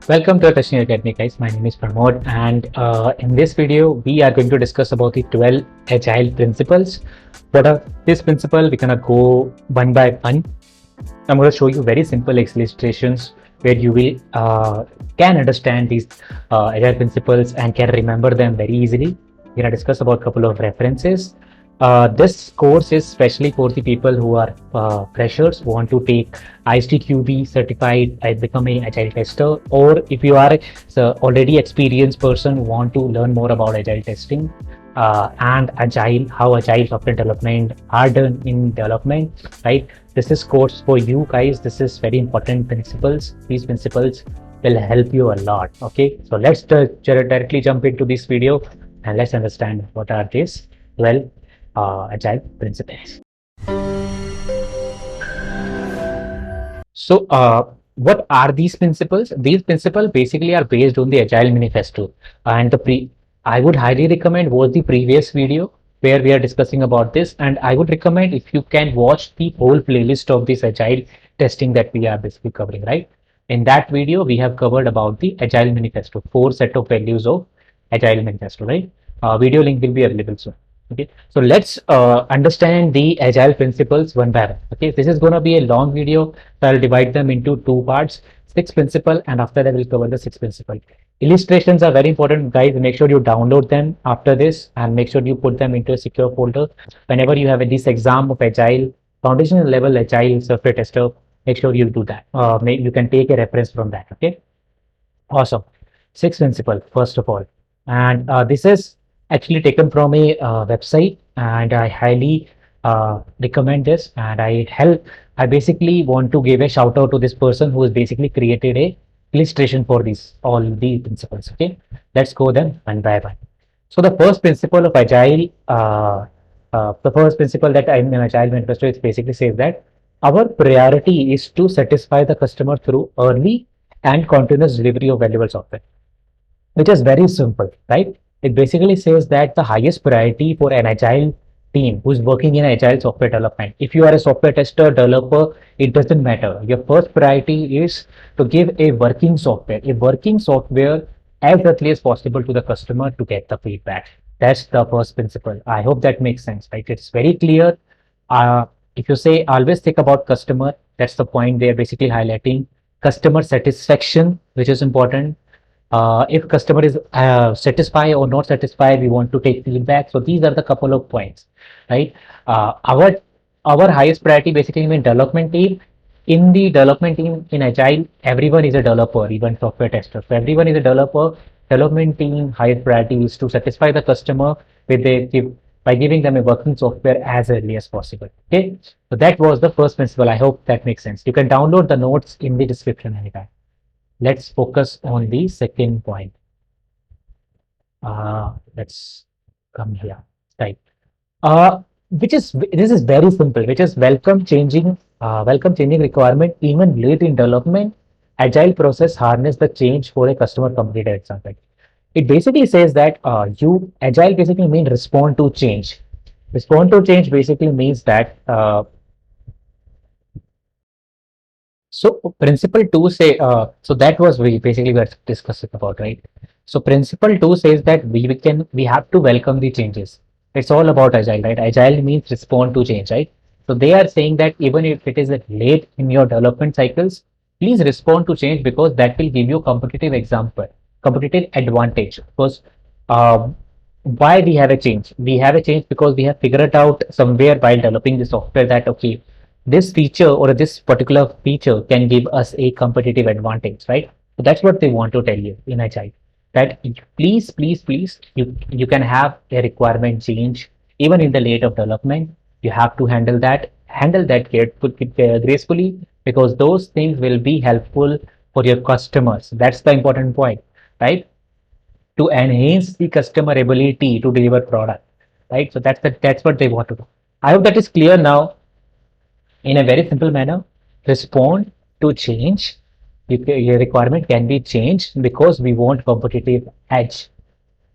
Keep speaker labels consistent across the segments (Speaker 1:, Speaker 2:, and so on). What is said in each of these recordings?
Speaker 1: Welcome to Testing Academy, guys. My name is Pramod, and in this video, we are going to discuss about the 12 agile principles. What are these principles? We're gonna go one by one. I'm going to show you very simple illustrations where you will can understand these agile principles and can remember them very easily. We're going to discuss about a couple of references. This course is especially for the people who are freshers, who want to take ISTQB certified and become an agile tester, or if you are already experienced person who want to learn more about agile testing and agile, how agile software development are done in development, right? This is course for you guys. This is very important principles. These principles will help you a lot. Okay, so let's directly jump into this video and let's understand what are these 12 agile principles. So what are these principles? These principles basically are based on the Agile Manifesto, and I would highly recommend watch the previous video where we are discussing about this, and I would recommend if you can watch the whole playlist of this agile testing that we are basically covering, right? In that video, we have covered about the Agile Manifesto, 4 set of values of Agile Manifesto, right? Video link will be available soon. Okay, so let's understand the agile principles one by one. Okay, this is going to be a long video, so I'll divide them into two parts: six principle, and after that we'll cover the six principle. Illustrations are very important, guys. Make sure you download them after this and make sure you put them into a secure folder. Whenever you have this exam of agile, foundational level agile software tester, make sure you do that. You can take a reference from that. Okay, awesome. Six principle first of all, and this is actually taken from a website, and I highly recommend this, and I basically want to give a shout out to this person who has basically created a illustration for these all the principles. Okay, let's go them one by one. So the first principle of agile, the first principle that I'm in Agile Manifesto, it basically says that our priority is to satisfy the customer through early and continuous delivery of valuable software, which is very simple, right? It basically says that the highest priority for an agile team who's working in agile software development, if you are a software tester, developer, it doesn't matter. Your first priority is to give a working software as early as possible to the customer to get the feedback. That's the first principle. I hope that makes sense, right? It's very clear. If you say always think about customer, that's the point they're basically highlighting. Customer satisfaction, which is important. If customer is satisfied or not satisfied, we want to take feedback. So these are the couple of points, right? Our highest priority basically in development team. In the development team in agile, everyone is a developer, even software tester. So everyone is a developer. Development team highest priority is to satisfy the customer by giving them a working software as early as possible. Okay, so that was the first principle. I hope that makes sense. You can download the notes in the description anytime. Let's focus on the second point. Let's come here, right? This is very simple, which is welcome changing requirement even late in development. Agile process harness the change for a customer completed example. It basically says that agile basically means respond to change. Respond to change basically means that so principle two say so that was we basically were discussing about, right? So principle two says that we have to welcome the changes. It's all about agile, right? Agile means respond to change, right? So they are saying that even if it is late in your development cycles, please respond to change because that will give you competitive advantage. Because why we have a change? We have a change because we have figured out somewhere while developing the software that okay, this feature or this particular feature can give us a competitive advantage, right? So that's what they want to tell you in Agile. That please, you can have a requirement change even in the late of development. You have to handle that gracefully because those things will be helpful for your customers. That's the important point, right? To enhance the customer ability to deliver product, right? So that's what they want to do. I hope that is clear now. In a very simple manner, respond to change. Your requirement can be changed because we want competitive edge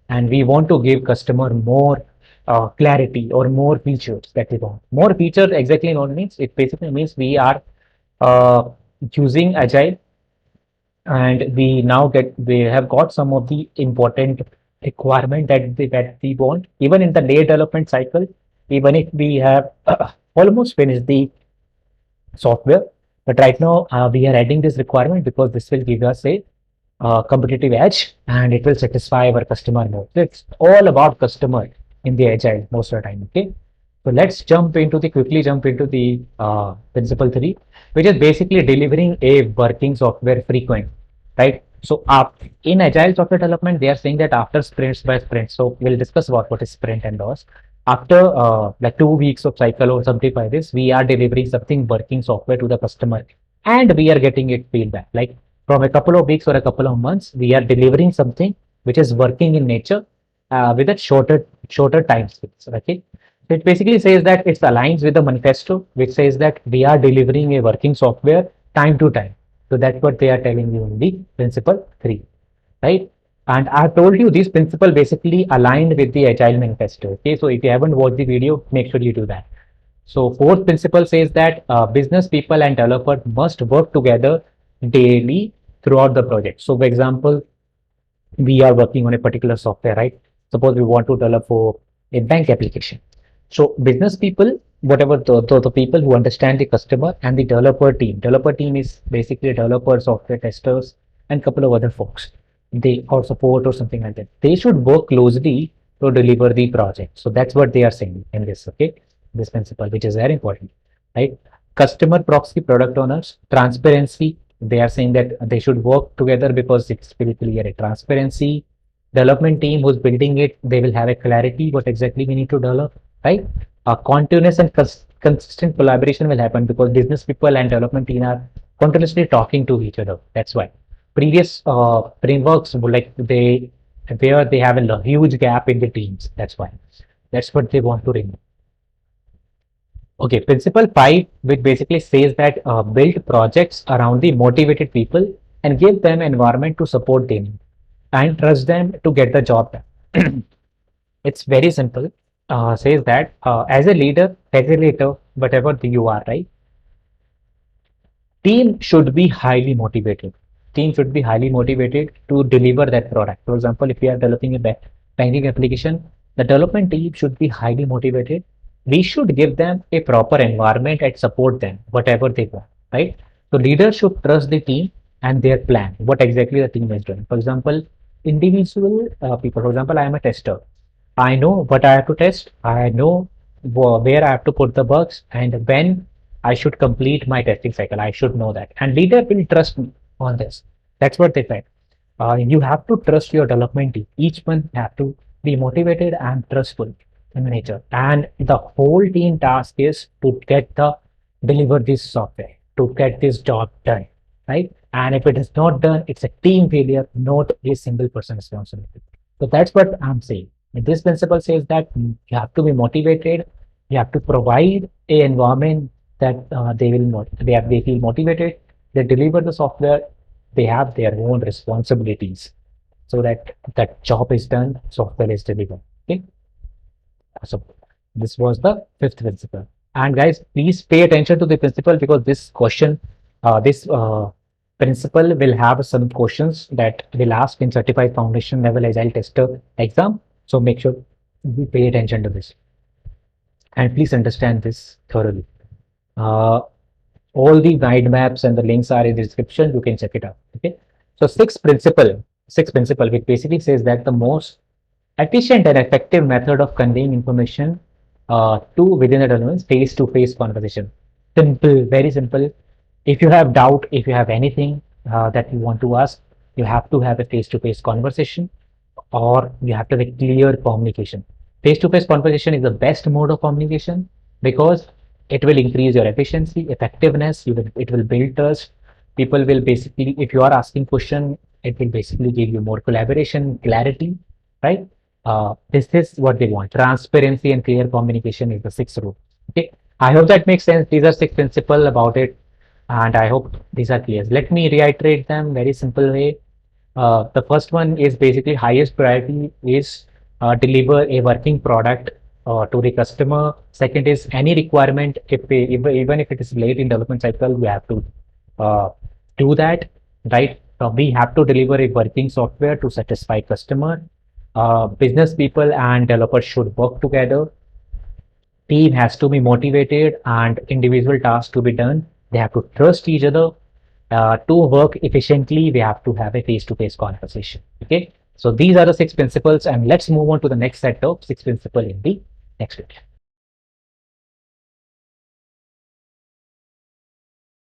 Speaker 1: and we want to give customer more clarity or more features that we want. More features exactly what means? It basically means we are using agile and we have got some of the important requirement that we want even in the late development cycle, even if we have almost finished the software. But right now we are adding this requirement because this will give us a competitive edge and it will satisfy our customer more. So it's all about customer in the agile most of the time. Okay. So let's quickly jump into the principle three, which is basically delivering a working software frequent, right? So in agile software development, they are saying that after sprints by sprints. So we'll discuss about what is sprint and loss. After like 2 weeks of cycle or something like this, we are delivering something working software to the customer, and we are getting it feedback. Like from a couple of weeks or a couple of months, we are delivering something which is working in nature with a shorter time space. Okay. So it basically says that it aligns with the manifesto, which says that we are delivering a working software time to time. So that's what they are telling you in the principle three, right? And I've told you this principle basically aligned with the Agile Manifesto. Okay, so if you haven't watched the video, make sure you do that. So fourth principle says that business people and developers must work together daily throughout the project. So, for example, we are working on a particular software, right? Suppose we want to develop for a bank application. So business people, whatever the people who understand the customer, and the developer team. Developer team is basically developers, software testers, and couple of other folks. They or support or something like that. They should work closely to deliver the project. So that's what they are saying in this, okay? This principle, which is very important, right? Customer proxy, product owners, transparency. They are saying that they should work together because it's very clear. A transparency, development team who's building it, they will have a clarity what exactly we need to develop, right? Continuous and consistent collaboration will happen because business people and development team are continuously talking to each other. That's why previous frameworks like where they have a huge gap in the teams. That's why. That's what they want to remove. Okay, principle five, which basically says that build projects around the motivated people and give them environment to support them and trust them to get the job done. It's very simple. Says that as a leader, facilitator, whatever you are, right? Team should be highly motivated. Team should be highly motivated to deliver that product. For example, if we are developing a banking application, the development team should be highly motivated. We should give them a proper environment and support them, whatever they want, right? So leaders should trust the team and their plan, what exactly the team is doing. For example, individual people, for example, I am a tester. I know what I have to test. I know where I have to put the bugs and when I should complete my testing cycle. I should know that. And leader will trust me on this. That's what they said. You have to trust your development team. Each one have to be motivated and trustful in nature. And the whole team task is to deliver this software, to get this job done, right? And if it is not done, it's a team failure, not a single person responsibility. So that's what I'm saying. This principle says that you have to be motivated. You have to provide a environment that they will not they feel motivated. They deliver the software. They have their own responsibilities so that that job is done, software is delivered. Okay. So this was the fifth principle. And guys, please pay attention to the principle because this question, this principle will have some questions that will ask in certified foundation level agile tester exam. So make sure you pay attention to this and please understand this thoroughly. All the guide maps and the links are in the description. You can check it out. Okay. So sixth principle, which basically says that the most efficient and effective method of conveying information to within the domain face-to-face conversation. Simple, very simple. If you have doubt, if you have anything that you want to ask, you have to have a face-to-face conversation or you have to have a clear communication. Face-to-face conversation is the best mode of communication because it will increase your efficiency, effectiveness, it will build trust. People will basically, if you are asking question, it will basically give you more collaboration, clarity, right? This is what they want. Transparency and clear communication is the sixth rule. Okay. I hope that makes sense. These are six principles about it. And I hope these are clear. Let me reiterate them very simple way. The first one is basically highest priority is deliver a working product to the customer. Second is any requirement, even if it is late in development cycle, we have to do that, right? We have to deliver a working software to satisfy customer. Business people and developers should work together. Team has to be motivated and individual tasks to be done. They have to trust each other. To work efficiently, we have to have a face-to-face conversation. Okay. So these are the 6 principles, and let's move on to the next set of 6 principles in the next video.